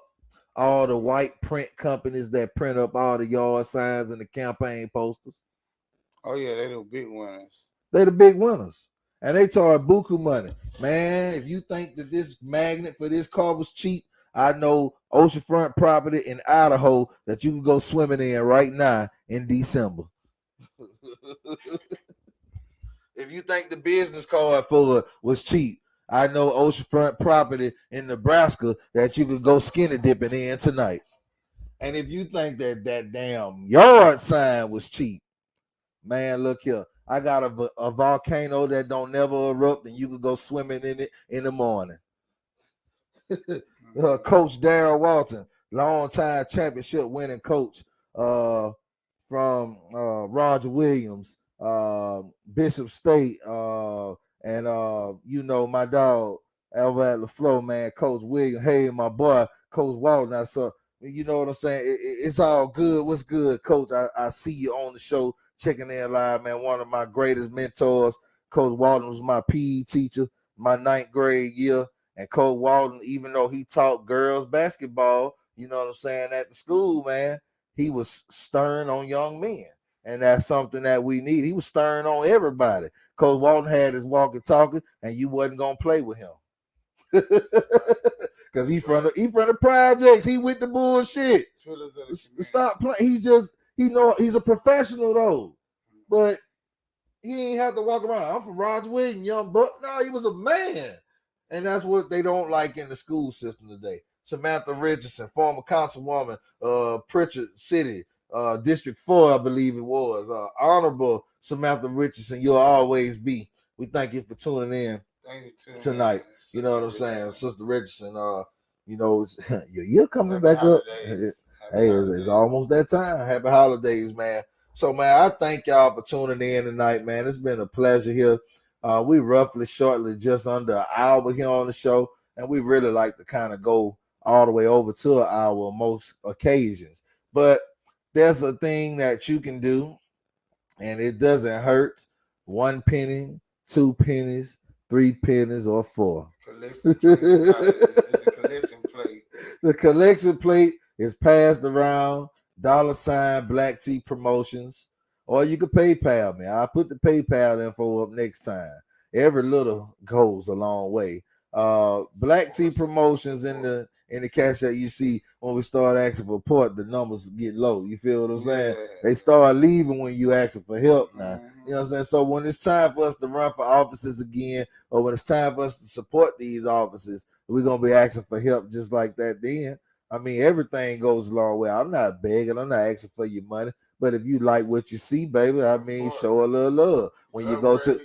All the white print companies that print up all the yard signs and the campaign posters. Oh, yeah, they the big winners. They the big winners. And they charge buku money. Man, if you think that this magnet for this car was cheap, I know oceanfront property in Idaho that you can go swimming in right now in December. If you think the business card for it was cheap, I know oceanfront property in Nebraska that you could go skinny dipping in tonight. And if you think that that damn yard sign was cheap, man, look here. I got a volcano that don't never erupt, and you could go swimming in it in the morning. Coach Darryl Walton, longtime championship winning coach from Roger Williams, Bishop State, and you know my dog over at LaFleur, man, Coach Williams. Hey, my boy, Coach Walton. So you know what I'm saying? It's all good. What's good, Coach? I see you on the show, checking in live, man. One of my greatest mentors, Coach Walton, was my PE teacher my 9th grade year. And Coach Walton, even though he taught girls basketball, you know what I'm saying, at the school, man, he was stern on young men. And that's something that we need. He was stern on everybody. Coach Walton had his walkie-talkie, and you wasn't going to play with him. Because he from the projects. He with the bullshit. Stop playing. He's a professional, though. But he ain't have to walk around. I'm from Roger Williams, young buck. No, he was a man. And that's what they don't like in the school system today. Samantha Richardson, former councilwoman, Pritchard City, District 4, I believe it was. Honorable Samantha Richardson, you'll always be. We thank you for tuning in tonight. You know what I'm saying? Sister Richardson, you know, you're coming back up. Hey, it's almost that time. Happy holidays, man. So, man, I thank y'all for tuning in tonight, man. It's been a pleasure here. We roughly shortly just under an hour here on the show, and we really like to kind of go all the way over to an hour on most occasions. But there's a thing that you can do, and it doesn't hurt. 1 penny, 2 pennies, 3 pennies, or 4. The collection plate is passed around. $ Black Tea Promotions. Or you can PayPal me. I'll put the PayPal info up next time. Every little goes a long way. Black Tea Promotions in the cash that you see when we start asking for support, the numbers get low. You feel what I'm saying? Yeah. They start leaving when you asking for help now. You know what I'm saying? So when it's time for us to run for offices again, or when it's time for us to support these offices, we're gonna be asking for help just like that. Then I mean, everything goes a long way. I'm not begging. I'm not asking for your money. But if you like what you see, baby, I mean, show a little love. When you go to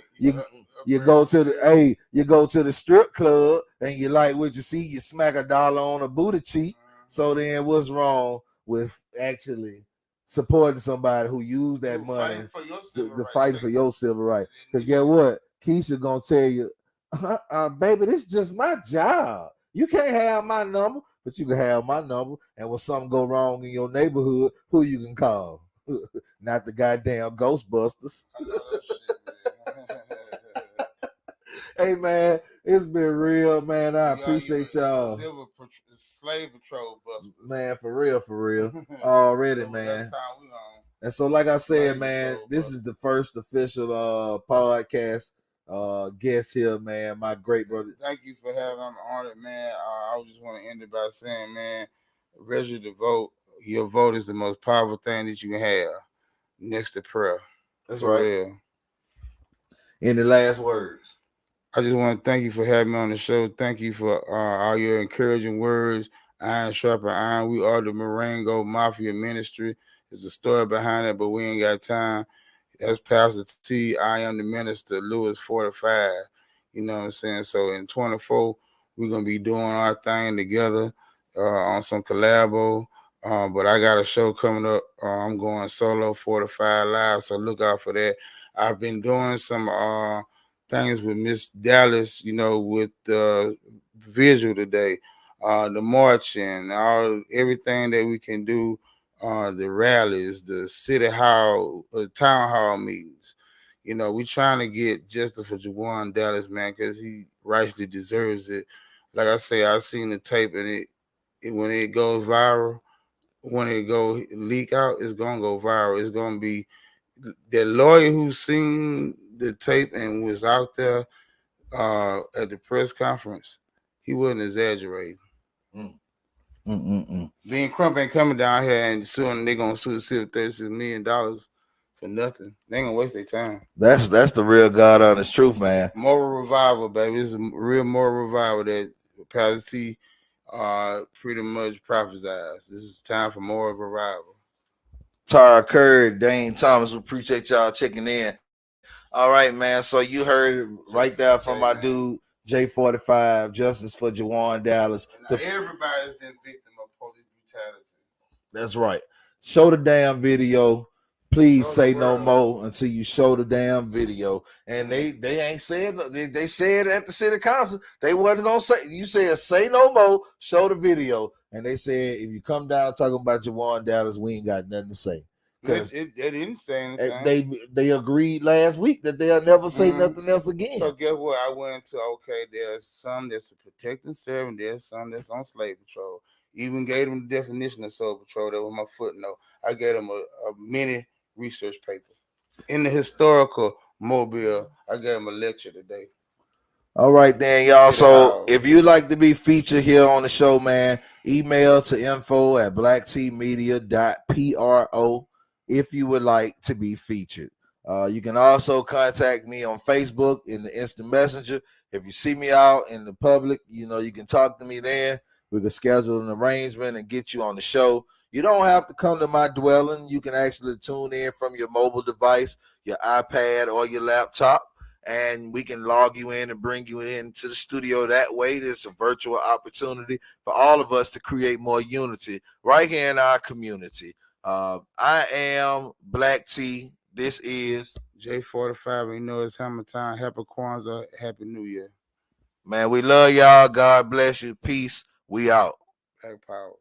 you go to the you go to the strip club and you like what you see, you smack $1 on a booty cheek. So then, what's wrong with actually supporting somebody who used that money to fight for your civil right? Because get what, Keisha gonna tell you, baby, this is just my job. You can't have my number, but you can have my number. And when something go wrong in your neighborhood, who you can call? Not the goddamn Ghostbusters. I know that shit, man. Hey man, it's been real, man. I appreciate y'all. Slave patrol busters. Man, for real. Already, man. And so, like I said, man, this is the first official podcast guest here, man. My great brother. Thank you for having. I'm honored, man. I just want to end it by saying, man, register to vote. Your vote is the most powerful thing that you can have next to prayer. That's right. Real. Any last words? I just want to thank you for having me on the show. Thank you for all your encouraging words. Iron sharper iron. We are the Marengo Mafia Ministry. There's a story behind it, but we ain't got time. As Pastor T, I am the minister, Lewis 45. You know what I'm saying? So in 24, we're going to be doing our thing together on some collabo. But I got a show coming up. I'm going solo 45 live, so look out for that. I've been doing some things with Miss Dallas, you know, with the visual today, the marching, everything that we can do, the rallies, the city hall, town hall meetings. You know, we trying to get justice for Jawan Dallas, man, because he rightly deserves it. Like I say, I've seen the tape, and it when it goes viral, when it go leak out, it's gonna go viral. It's gonna be the lawyer who's seen the tape and was out there at the press conference. He wasn't exaggerating. Being Crump ain't coming down here and soon they're gonna sue the city $36 million for nothing. They ain't gonna waste their time. That's the real God honest truth, man. Moral revival, baby. It's a real moral revival that Pastor T pretty much prophesied. This is time for moral revival. Tara Curry, Dane Thomas, we appreciate y'all checking in. All right, man. So you heard right there from my dude, J45, Justice for Jawan Dallas. Everybody's been victim of police brutality. That's right. Show the damn video. Please say no more until you show the damn video. And they ain't said, they said at the city council, they wasn't gonna say, you said say no more, show the video. And they said if you come down talking about Jawan Dallas, we ain't got nothing to say. They didn't say anything. They agreed last week that they'll never say nothing else again. So guess what? I went into, okay, there's some that's a protect and serve, and there's some that's on slave patrol. Even gave them the definition of soul patrol. That was my footnote. I gave them a mini research paper. In the historical mobile, I gave them a lecture today. All right, then, y'all. So if you'd like to be featured here on the show, man, email to info@blacktmedia.pro if you would like to be featured. You can also contact me on Facebook in the instant messenger. If you see me out in the public, you know, you can talk to me then. We can schedule an arrangement and get you on the show. You don't have to come to my dwelling. You can actually tune in from your mobile device, your iPad, or your laptop, and we can log you in and bring you into the studio that way. There's a virtual opportunity for all of us to create more unity right here in our community. I am Black T. This is J45. You know it's hammer time. Happy Kwanzaa. Happy New Year. Man, we love y'all. God bless you. Peace. We out. Black power.